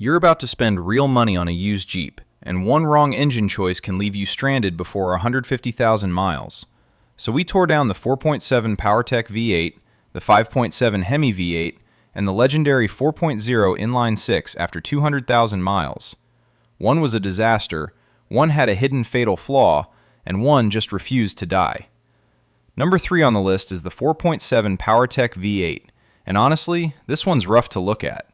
You're about to spend real money on a used Jeep, and one wrong engine choice can leave you stranded before 150,000 miles. So we tore down the 4.7 PowerTech V8, the 5.7 HEMI V8, and the legendary 4.0 Inline-Six after 200,000 miles. One was a disaster, one had a hidden fatal flaw, and one just refused to die. Number 3 on the list is the 4.7 PowerTech V8, and honestly, this one's rough to look at.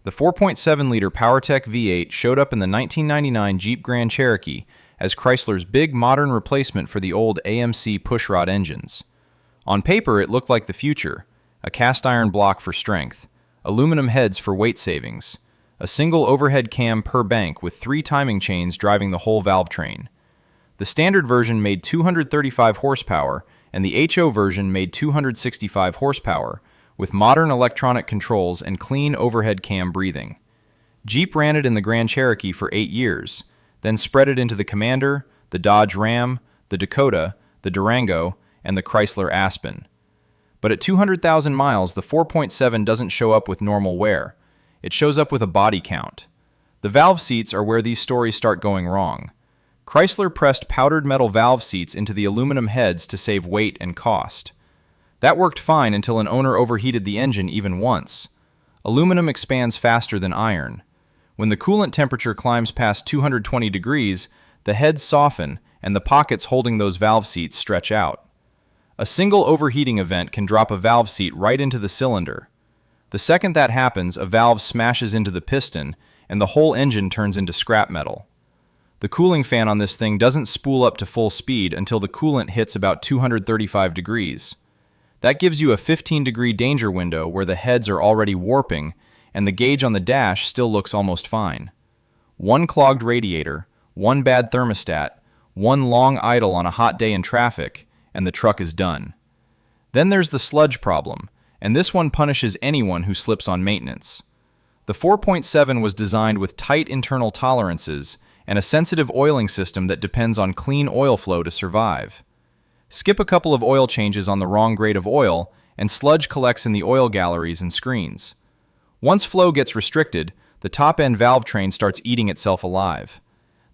The 4.7-liter PowerTech V8 showed up in the 1999 Jeep Grand Cherokee as Chrysler's big modern replacement for the old AMC pushrod engines. On paper, it looked like the future: a cast iron block for strength, aluminum heads for weight savings, a single overhead cam per bank with 3 timing chains driving the whole valve train. The standard version made 235 horsepower, and the HO version made 265 horsepower, with modern electronic controls and clean overhead cam breathing. Jeep ran it in the Grand Cherokee for 8 years, then spread it into the Commander, the Dodge Ram, the Dakota, the Durango, and the Chrysler Aspen. But at 200,000 miles, the 4.7 doesn't show up with normal wear. It shows up with a body count. The valve seats are where these stories start going wrong. Chrysler pressed powdered metal valve seats into the aluminum heads to save weight and cost. That worked fine until an owner overheated the engine even once. Aluminum expands faster than iron. When the coolant temperature climbs past 220 degrees, the heads soften and the pockets holding those valve seats stretch out. A single overheating event can drop a valve seat right into the cylinder. The second that happens, a valve smashes into the piston and the whole engine turns into scrap metal. The cooling fan on this thing doesn't spool up to full speed until the coolant hits about 235 degrees. That gives you a 15-degree danger window where the heads are already warping and the gauge on the dash still looks almost fine. One clogged radiator, one bad thermostat, one long idle on a hot day in traffic, and the truck is done. Then there's the sludge problem, and this one punishes anyone who slips on maintenance. The 4.7 was designed with tight internal tolerances and a sensitive oiling system that depends on clean oil flow to survive. Skip a couple of oil changes on the wrong grade of oil, and sludge collects in the oil galleries and screens. Once flow gets restricted, the top-end valve train starts eating itself alive.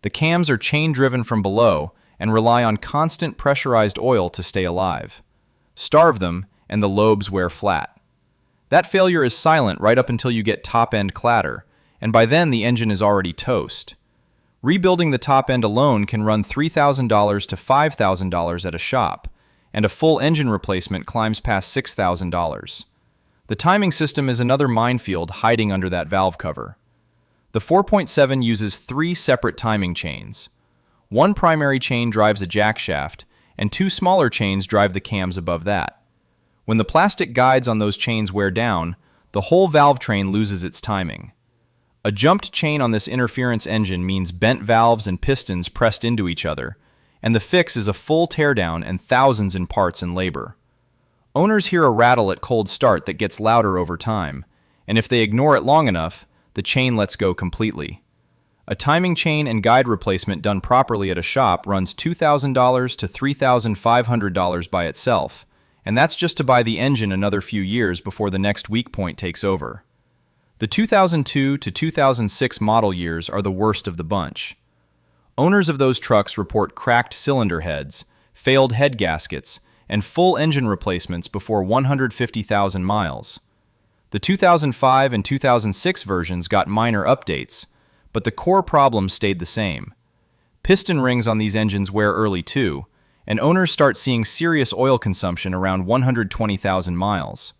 The cams are chain-driven from below and rely on constant pressurized oil to stay alive. Starve them, and the lobes wear flat. That failure is silent right up until you get top-end clatter, and by then the engine is already toast. Rebuilding the top end alone can run $3,000 to $5,000 at a shop, and a full engine replacement climbs past $6,000. The timing system is another minefield hiding under that valve cover. The 4.7 uses 3 separate timing chains. One primary chain drives a jack shaft, and 2 smaller chains drive the cams above that. When the plastic guides on those chains wear down, the whole valve train loses its timing. A jumped chain on this interference engine means bent valves and pistons pressed into each other, and the fix is a full teardown and thousands in parts and labor. Owners hear a rattle at cold start that gets louder over time, and if they ignore it long enough, the chain lets go completely. A timing chain and guide replacement done properly at a shop runs $2,000 to $3,500 by itself, and that's just to buy the engine another few years before the next weak point takes over. The 2002 to 2006 model years are the worst of the bunch. Owners of those trucks report cracked cylinder heads, failed head gaskets, and full engine replacements before 150,000 miles. The 2005 and 2006 versions got minor updates, but the core problem stayed the same. Piston rings on these engines wear early too, and owners start seeing serious oil consumption around 120,000 miles.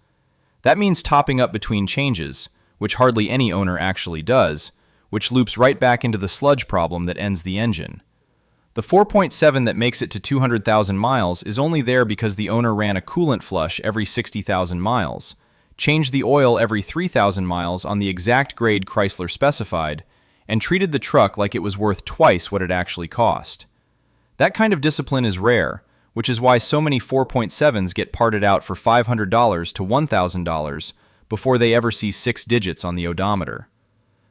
That means topping up between changes, which hardly any owner actually does, which loops right back into the sludge problem that ends the engine. The 4.7 that makes it to 200,000 miles is only there because the owner ran a coolant flush every 60,000 miles, changed the oil every 3,000 miles on the exact grade Chrysler specified, and treated the truck like it was worth twice what it actually cost. That kind of discipline is rare, which is why so many 4.7s get parted out for $500 to $1,000 before they ever see 6 digits on the odometer.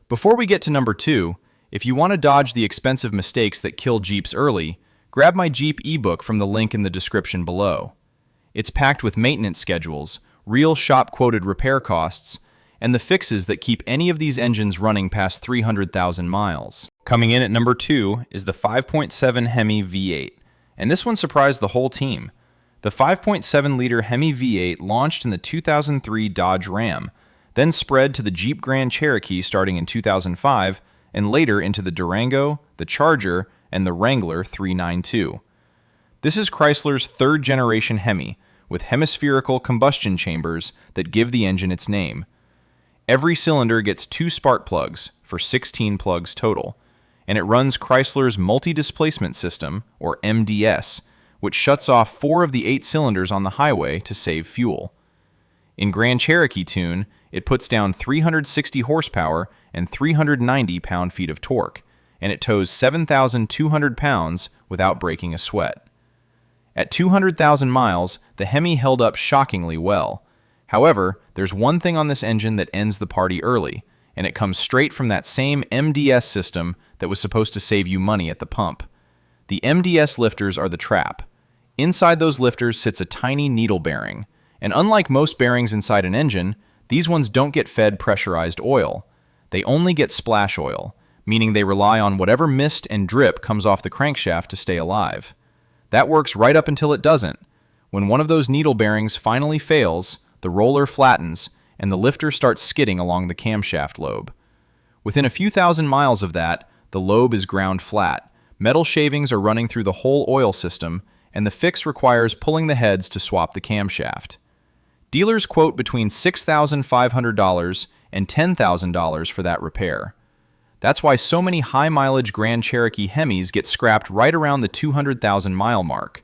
Before we get to number 2, if you want to dodge the expensive mistakes that kill Jeeps early, grab my Jeep ebook from the link in the description below. It's packed with maintenance schedules, real shop-quoted repair costs, and the fixes that keep any of these engines running past 300,000 miles. Coming in at number 2 is the 5.7 Hemi V8, and this one surprised the whole team. The 5.7-liter Hemi V8 launched in the 2003 Dodge Ram, then spread to the Jeep Grand Cherokee starting in 2005, and later into the Durango, the Charger, and the Wrangler 392. This is Chrysler's third-generation Hemi, with hemispherical combustion chambers that give the engine its name. Every cylinder gets 2 spark plugs, for 16 plugs total, and it runs Chrysler's multi-displacement system, or MDS, which shuts off 4 of the 8 cylinders on the highway to save fuel. In Grand Cherokee tune, it puts down 360 horsepower and 390 pound-feet of torque, and it tows 7,200 pounds without breaking a sweat. At 200,000 miles, the Hemi held up shockingly well. However, there's one thing on this engine that ends the party early, and it comes straight from that same MDS system that was supposed to save you money at the pump. The MDS lifters are the trap. Inside those lifters sits a tiny needle bearing, and unlike most bearings inside an engine, these ones don't get fed pressurized oil. They only get splash oil, meaning they rely on whatever mist and drip comes off the crankshaft to stay alive. That works right up until it doesn't. When one of those needle bearings finally fails, the roller flattens, and the lifter starts skidding along the camshaft lobe. Within a few thousand miles of that, the lobe is ground flat, metal shavings are running through the whole oil system, and the fix requires pulling the heads to swap the camshaft. Dealers quote between $6,500 and $10,000 for that repair. That's why so many high-mileage Grand Cherokee Hemis get scrapped right around the 200,000-mile mark.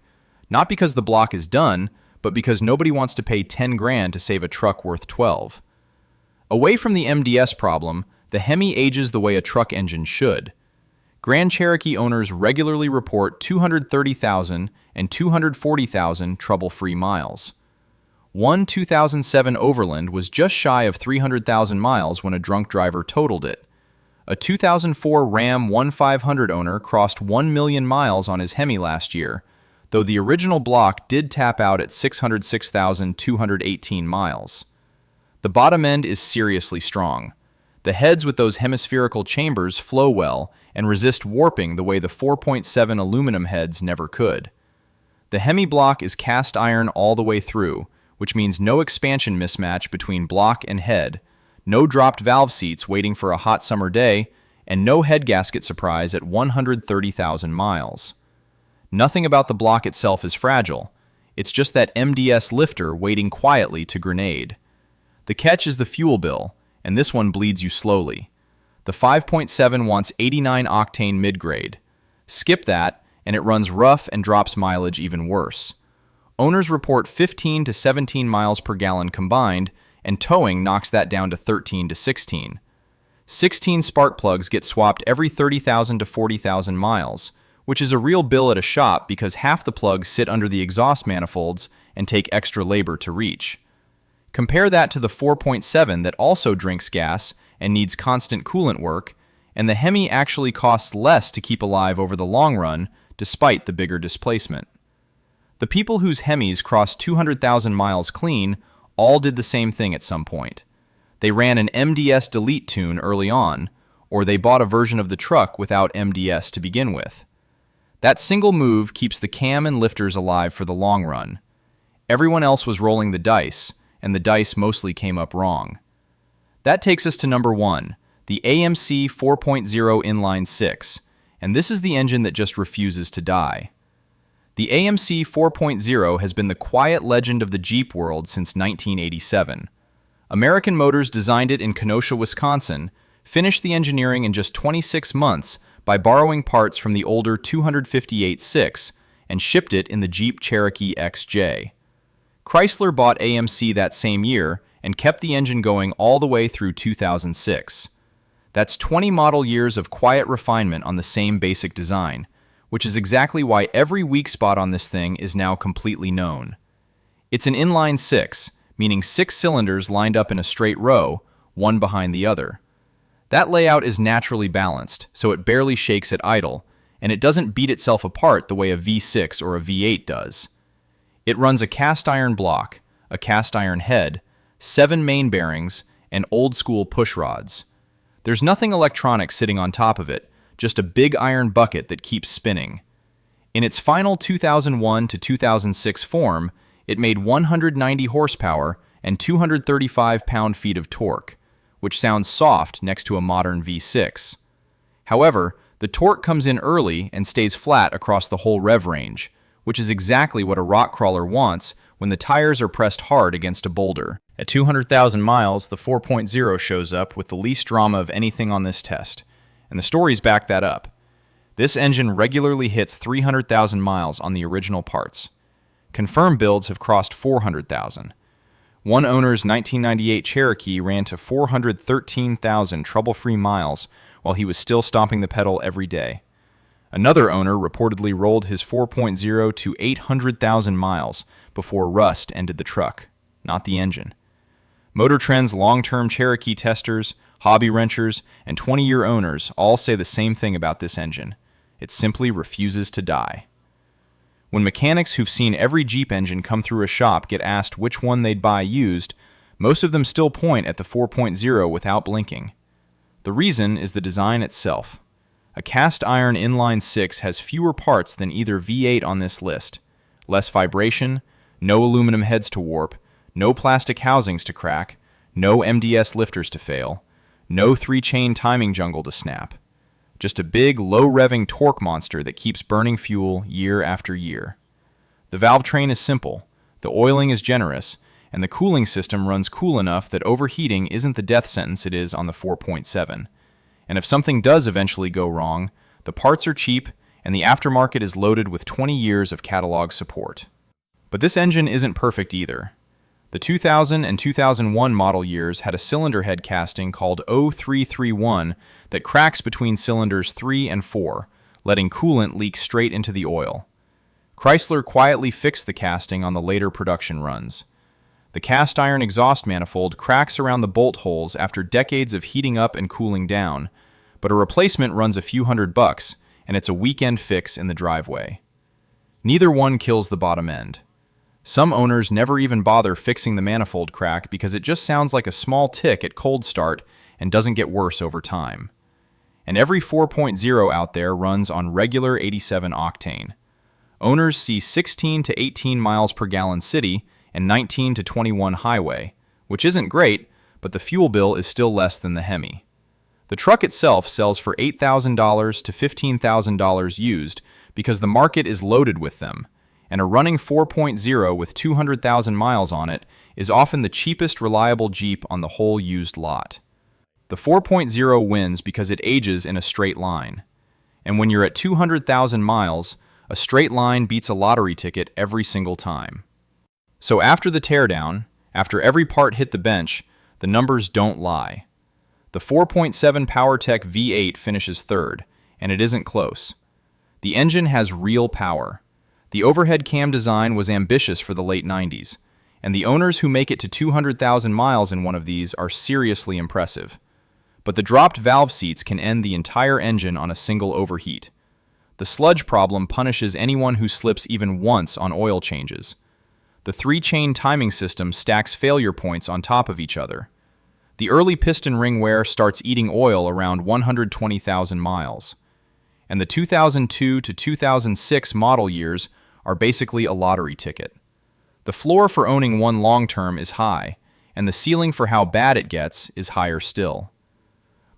Not because the block is done, but because nobody wants to pay 10 grand to save a truck worth 12. Away from the MDS problem, the Hemi ages the way a truck engine should. Grand Cherokee owners regularly report 230,000 and 240,000 trouble-free miles. One 2007 Overland was just shy of 300,000 miles when a drunk driver totaled it. A 2004 Ram 1500 owner crossed 1 million miles on his Hemi last year, though the original block did tap out at 606,218 miles. The bottom end is seriously strong. The heads with those hemispherical chambers flow well and resist warping the way the 4.7 aluminum heads never could. The Hemi block is cast iron all the way through, which means no expansion mismatch between block and head, no dropped valve seats waiting for a hot summer day, and no head gasket surprise at 130,000 miles. Nothing about the block itself is fragile. It's just that MDS lifter waiting quietly to grenade. The catch is the fuel bill, and this one bleeds you slowly. The 5.7 wants 89 octane mid-grade. Skip that, and it runs rough and drops mileage even worse. Owners report 15 to 17 miles per gallon combined, and towing knocks that down to 13 to 16. 16 spark plugs get swapped every 30,000 to 40,000 miles, which is a real bill at a shop because half the plugs sit under the exhaust manifolds and take extra labor to reach. Compare that to the 4.7 that also drinks gas and needs constant coolant work, and the Hemi actually costs less to keep alive over the long run, despite the bigger displacement. The people whose Hemis crossed 200,000 miles clean all did the same thing at some point. They ran an MDS delete tune early on, or they bought a version of the truck without MDS to begin with. That single move keeps the cam and lifters alive for the long run. Everyone else was rolling the dice, and the dice mostly came up wrong. That takes us to number 1, the AMC 4.0 Inline-Six, and this is the engine that just refuses to die. The AMC 4.0 has been the quiet legend of the Jeep world since 1987. American Motors designed it in Kenosha, Wisconsin, finished the engineering in just 26 months by borrowing parts from the older 258-6, and shipped it in the Jeep Cherokee XJ. Chrysler bought AMC that same year and kept the engine going all the way through 2006. That's 20 model years of quiet refinement on the same basic design, which is exactly why every weak spot on this thing is now completely known. It's an inline-six, meaning 6 cylinders lined up in a straight row, one behind the other. That layout is naturally balanced, so it barely shakes at idle, and it doesn't beat itself apart the way a V6 or a V8 does. It runs a cast iron block, a cast iron head, 7 main bearings, and old-school push rods. There's nothing electronic sitting on top of it, just a big iron bucket that keeps spinning. In its final 2001 to 2006 form, it made 190 horsepower and 235 pound-feet of torque, which sounds soft next to a modern V6. However, the torque comes in early and stays flat across the whole rev range, which is exactly what a rock crawler wants when the tires are pressed hard against a boulder. At 200,000 miles, the 4.0 shows up with the least drama of anything on this test, and the stories back that up. This engine regularly hits 300,000 miles on the original parts. Confirmed builds have crossed 400,000. One owner's 1998 Cherokee ran to 413,000 trouble-free miles while he was still stomping the pedal every day. Another owner reportedly rolled his 4.0 to 800,000 miles before rust ended the truck, not the engine. Motor Trend's long-term Cherokee testers, hobby wrenchers, and 20-year owners all say the same thing about this engine. It simply refuses to die. When mechanics who've seen every Jeep engine come through a shop get asked which one they'd buy used, most of them still point at the 4.0 without blinking. The reason is the design itself. A cast iron inline-six has fewer parts than either V8 on this list, less vibration, no aluminum heads to warp, no plastic housings to crack, no MDS lifters to fail, no 3-chain timing jungle to snap. Just a big, low-revving torque monster that keeps burning fuel year after year. The valve train is simple, the oiling is generous, and the cooling system runs cool enough that overheating isn't the death sentence it is on the 4.7. And if something does eventually go wrong, the parts are cheap, and the aftermarket is loaded with 20 years of catalog support. But this engine isn't perfect either. The 2000 and 2001 model years had a cylinder head casting called 0331 that cracks between cylinders 3 and 4, letting coolant leak straight into the oil. Chrysler quietly fixed the casting on the later production runs. The cast iron exhaust manifold cracks around the bolt holes after decades of heating up and cooling down, but a replacement runs a few $100, and it's a weekend fix in the driveway. Neither one kills the bottom end. Some owners never even bother fixing the manifold crack because it just sounds like a small tick at cold start and doesn't get worse over time. And every 4.0 out there runs on regular 87 octane. Owners see 16 to 18 miles per gallon city and 19 to 21 highway, which isn't great, but the fuel bill is still less than the Hemi. The truck itself sells for $8,000 to $15,000 used because the market is loaded with them, and a running 4.0 with 200,000 miles on it is often the cheapest reliable Jeep on the whole used lot. The 4.0 wins because it ages in a straight line. And when you're at 200,000 miles, a straight line beats a lottery ticket every single time. So after the teardown, after every part hit the bench, the numbers don't lie. The 4.7 PowerTech V8 finishes third, and it isn't close. The engine has real power. The overhead cam design was ambitious for the late 90s, and the owners who make it to 200,000 miles in one of these are seriously impressive. But the dropped valve seats can end the entire engine on a single overheat. The sludge problem punishes anyone who slips even once on oil changes. The 3-chain timing system stacks failure points on top of each other. The early piston ring wear starts eating oil around 120,000 miles. And the 2002 to 2006 model years are basically a lottery ticket. The floor for owning one long-term is high, and the ceiling for how bad it gets is higher still.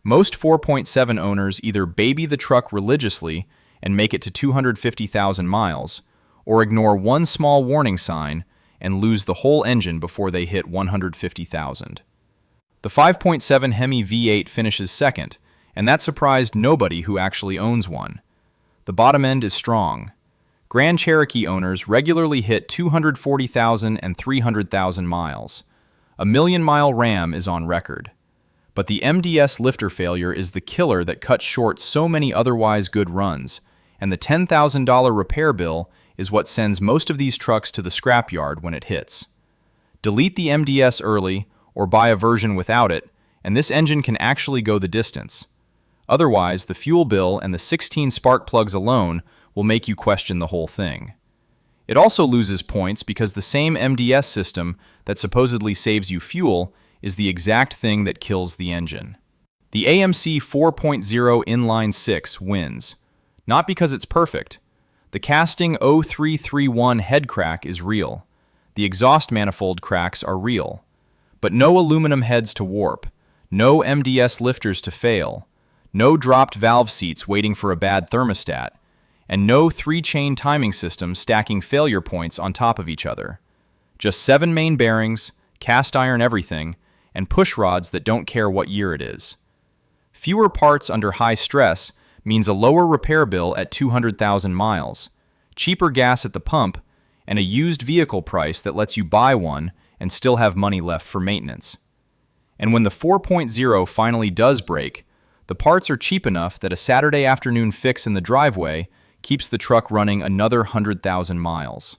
Most 4.7 owners either baby the truck religiously and make it to 250,000 miles, or ignore one small warning sign and lose the whole engine before they hit 150,000. The 5.7 Hemi V8 finishes second, and that surprised nobody who actually owns one. The bottom end is strong. Grand Cherokee owners regularly hit 240,000 and 300,000 miles. A million-mile Ram is on record. But the MDS lifter failure is the killer that cuts short so many otherwise good runs, and the $10,000 repair bill is what sends most of these trucks to the scrapyard when it hits. Delete the MDS early, or buy a version without it, and this engine can actually go the distance. Otherwise, the fuel bill and the 16 spark plugs alone will make you question the whole thing. It also loses points because the same MDS system that supposedly saves you fuel is the exact thing that kills the engine. The AMC 4.0 Inline-Six wins, not because it's perfect. The casting 0331 head crack is real. The exhaust manifold cracks are real. But no aluminum heads to warp, no MDS lifters to fail, no dropped valve seats waiting for a bad thermostat, and no 3-chain timing system stacking failure points on top of each other. Just 7 main bearings, cast iron everything, and push rods that don't care what year it is. Fewer parts under high stress means a lower repair bill at 200,000 miles, cheaper gas at the pump, and a used vehicle price that lets you buy one and still have money left for maintenance. And when the 4.0 finally does break, the parts are cheap enough that a Saturday afternoon fix in the driveway keeps the truck running another 100,000 miles.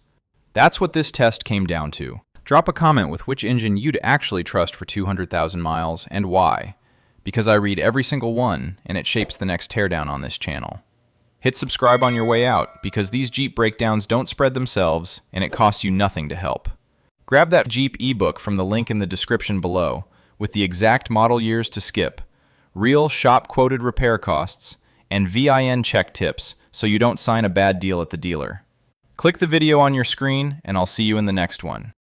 That's what this test came down to. Drop a comment with which engine you'd actually trust for 200,000 miles and why, because I read every single one and it shapes the next teardown on this channel. Hit subscribe on your way out because these Jeep breakdowns don't spread themselves and it costs you nothing to help. Grab that Jeep ebook from the link in the description below with the exact model years to skip, real shop-quoted repair costs, and VIN check tips so you don't sign a bad deal at the dealer. Click the video on your screen and I'll see you in the next one.